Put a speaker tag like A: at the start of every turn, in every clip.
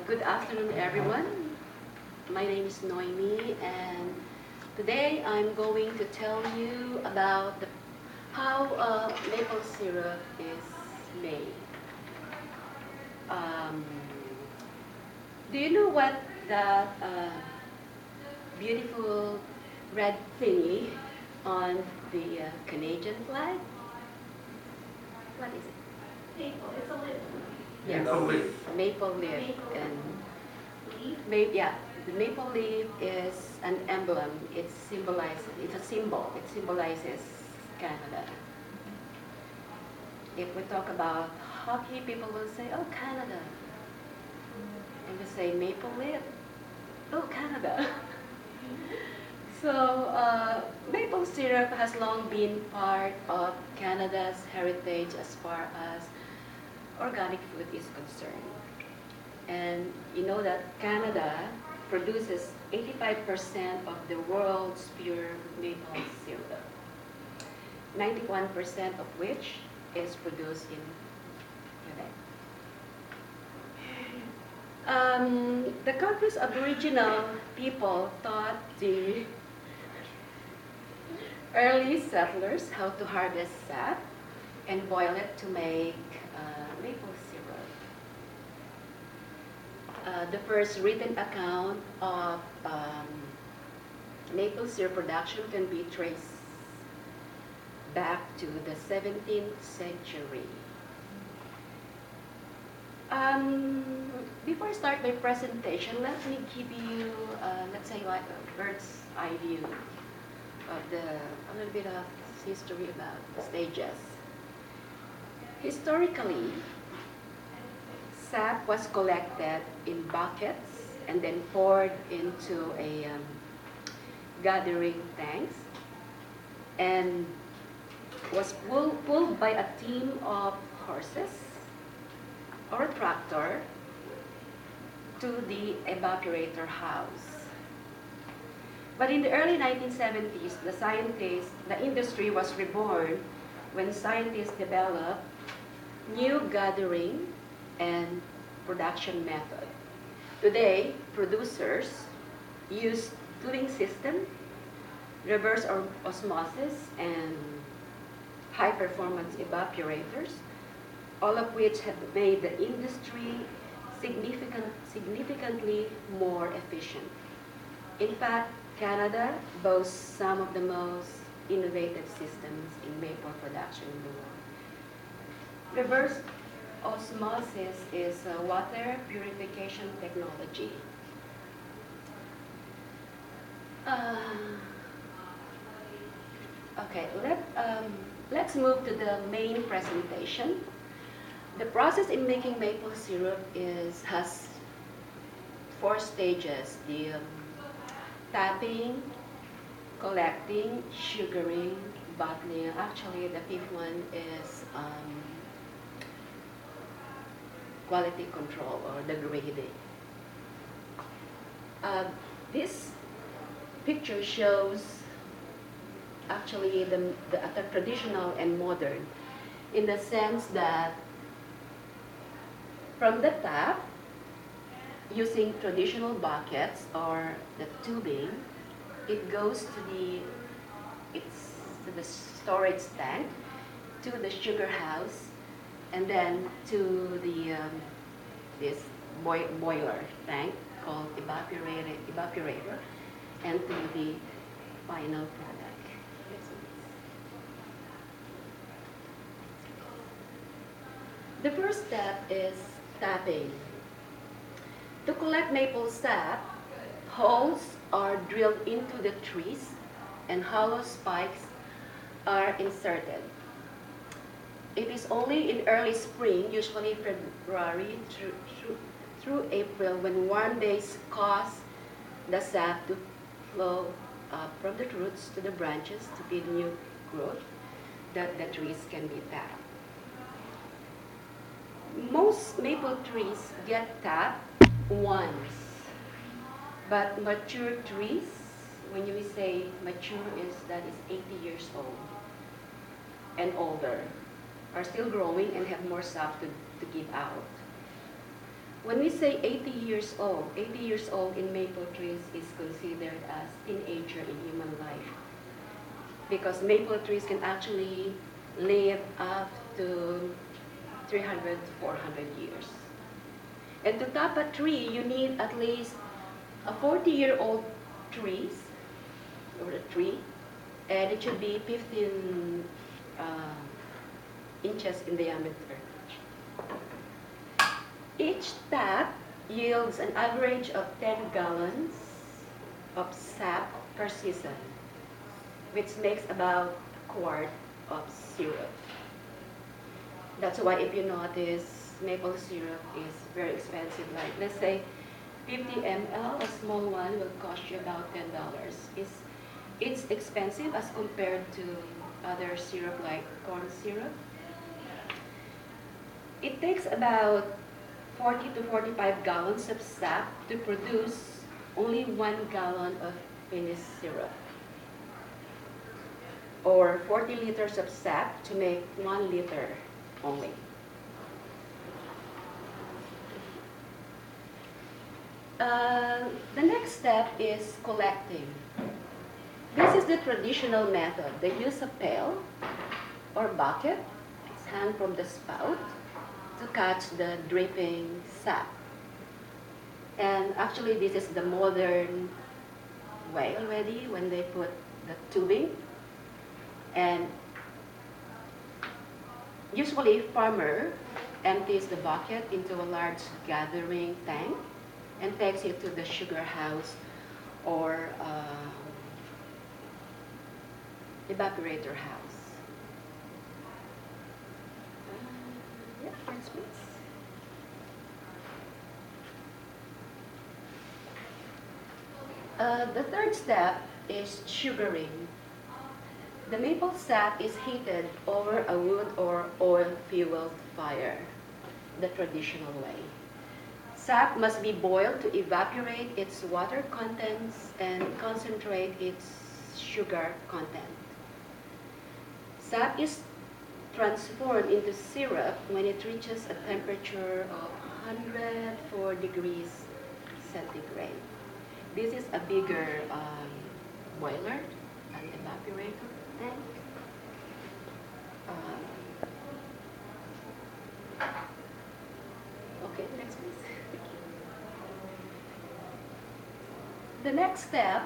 A: Good afternoon, everyone. My name is Noemi, and today I'm going to tell you about how maple syrup is made. Um, do you know what that beautiful red thingy on the Canadian flag? What is it?
B: Maple. It's a lip.
A: Yes,
C: Maple leaf.
A: maple leaf.
B: Maple
A: And
B: leaf.
A: yeah, the maple leaf is an emblem. It symbolizes, it's a symbol. It symbolizes Canada. If we talk about hockey, people will say, oh, Canada. And we say maple leaf, oh, Canada. So maple syrup has long been part of Canada's heritage as far as organic food is concerned. And you know that Canada produces 85% of the world's pure maple syrup, 91% of which is produced in Quebec. The country's Aboriginal people taught the early settlers how to harvest sap and boil it to make maple syrup. The first written account of maple syrup production can be traced back to the 17th century. Before I start my presentation, let me give you, let's say, like a bird's eye view of a little bit of history about the stages. Historically, sap was collected in buckets and then poured into a gathering tanks and was pulled by a team of horses or a tractor to the evaporator house. But in the early 1970s, the industry was reborn when scientists developed new gathering and production method. Today, producers use tubing system, reverse osmosis, and high-performance evaporators, all of which have made the industry significantly more efficient. In fact, Canada boasts some of the most innovative systems in maple production in the world. Reverse osmosis is a water purification technology. Okay, let's move to the main presentation. The process in making maple syrup has 4 stages: the tapping, collecting, sugaring, bottling. Actually, the 5th one is quality control or the grading. This picture shows actually the traditional and modern, in the sense that from the tap, using traditional buckets or the tubing, it goes to the storage tank, to the sugar house, and then to the this boiler tank called evaporator, and to the final product. The first step is tapping. To collect maple sap, holes are drilled into the trees and hollow spikes are inserted. It is only in early spring, usually February through April, when warm days cause the sap to flow from the roots to the branches to feed new growth, that the trees can be tapped. Most maple trees get tapped once, but mature trees, when we say mature, that is 80 years old and older, are still growing and have more sap to give out. When we say 80 years old, 80 years old in maple trees is considered as teenager in human life. Because maple trees can actually live up to 300, 400 years. And to top a tree, you need at least a 40-year-old trees, or a tree, and it should be 15 inches in diameter. Each tap yields an average of 10 gallons of sap per season, which makes about a quart of syrup. That's why if you notice, maple syrup is very expensive. Like, let's say 50 ml, a small one will cost you about $10. It's expensive as compared to other syrup like corn syrup. It takes about 40 to 45 gallons of sap to produce only 1 gallon of finished syrup, or 40 liters of sap to make 1 liter only. The next step is collecting. This is the traditional method. They use a pail or bucket, it's hung from the spout, to catch the dripping sap. And actually this is the modern way already when they put the tubing. And usually farmer empties the bucket into a large gathering tank and takes it to the sugar house or evaporator house. Yeah, next please. The third step is sugaring. The maple sap is heated over a wood or oil-fueled fire, the traditional way. Sap must be boiled to evaporate its water contents and concentrate its sugar content. Sap is transformed into syrup when it reaches a temperature of 104 degrees centigrade. This is a bigger boiler, an evaporator tank. Okay, next please. The next step,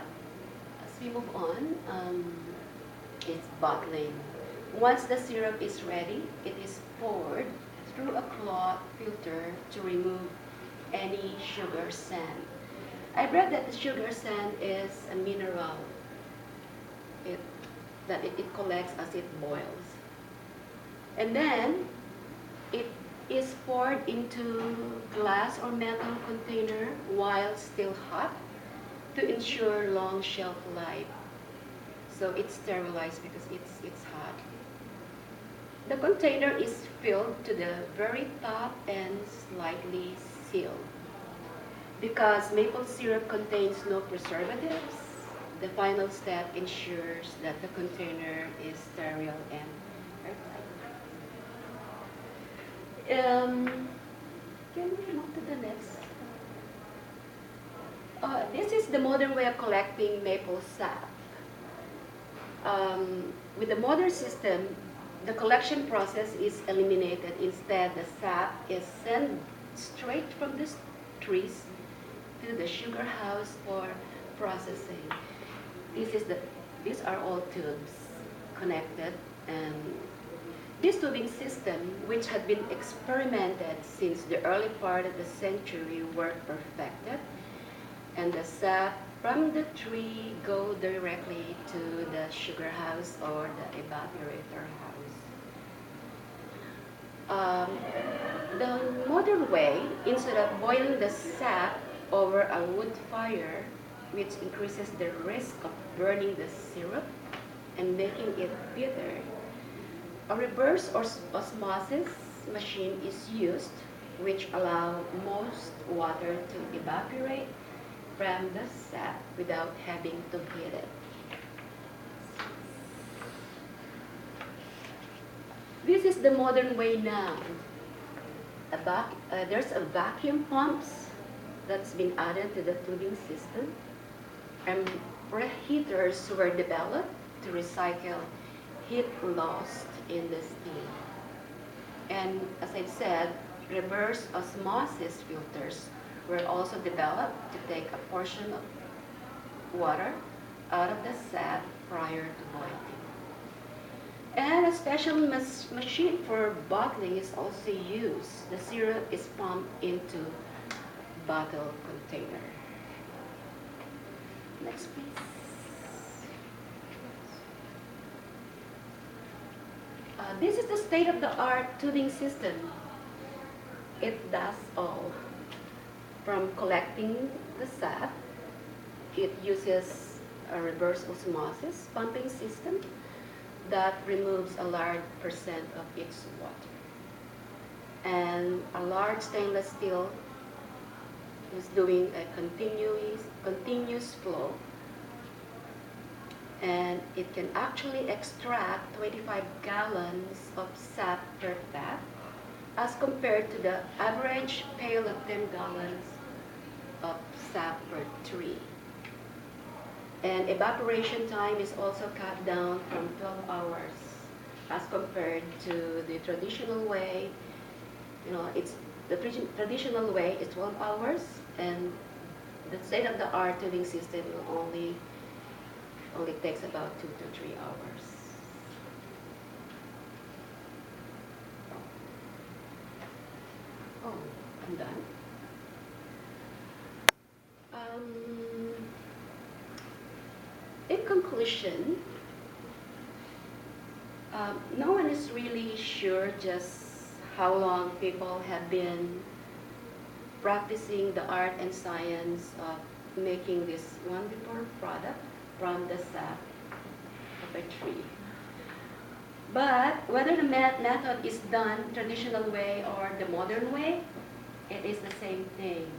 A: as we move on, is bottling. Once the syrup is ready, it is poured through a cloth filter to remove any sugar sand. I read that the sugar sand is a mineral that it collects as it boils. And then it is poured into glass or metal container while still hot to ensure long shelf life. So it's sterilized because it's hot. The container is filled to the very top and slightly sealed. Because maple syrup contains no preservatives, the final step ensures that the container is sterile and airtight. Can we move to the next? This is the modern way of collecting maple sap. With the modern system, the collection process is eliminated. Instead, the sap is sent straight from the trees to the sugar house for processing. These are all tubes connected, and this tubing system, which had been experimented since the early part of the century, were perfected, and the sap from the tree go directly to the sugar house or the evaporator house. The modern way, instead of boiling the sap over a wood fire, which increases the risk of burning the syrup and making it bitter, a reverse osmosis machine is used, which allows most water to evaporate from the sap without having to heat it. This is the modern way now. there's a vacuum pumps that's been added to the tubing system, and preheaters were developed to recycle heat lost in the steam. And as I said, reverse osmosis filters were also developed to take a portion of water out of the sap prior to boiling. And a special machine for bottling is also used. The syrup is pumped into bottle container. Next, please. This is the state-of-the-art tubing system. It does all. From collecting the sap, it uses a reverse osmosis pumping system that removes a large percent of its water. And a large stainless steel is doing a continuous flow, and it can actually extract 25 gallons of sap per tap as compared to the average pail of 10 gallons of sap per tree. And evaporation time is also cut down from 12 hours as compared to the traditional way. You know, the traditional way is 12 hours, and the state-of-the-art tubing system will only takes about 2 to 3 hours. Oh, I'm done. In conclusion, no one is really sure just how long people have been practicing the art and science of making this wonderful product from the sap of a tree. But whether the method is done traditional way or the modern way, it is the same thing.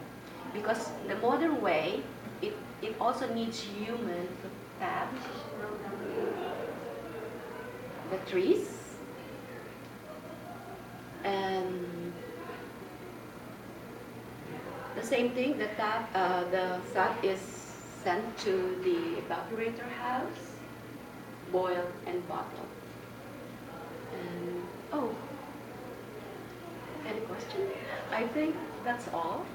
A: Because the modern way, it also needs human to tap the trees, and the same thing, the sap is sent to the evaporator house, boiled and bottled. And, oh, any question? I think that's all.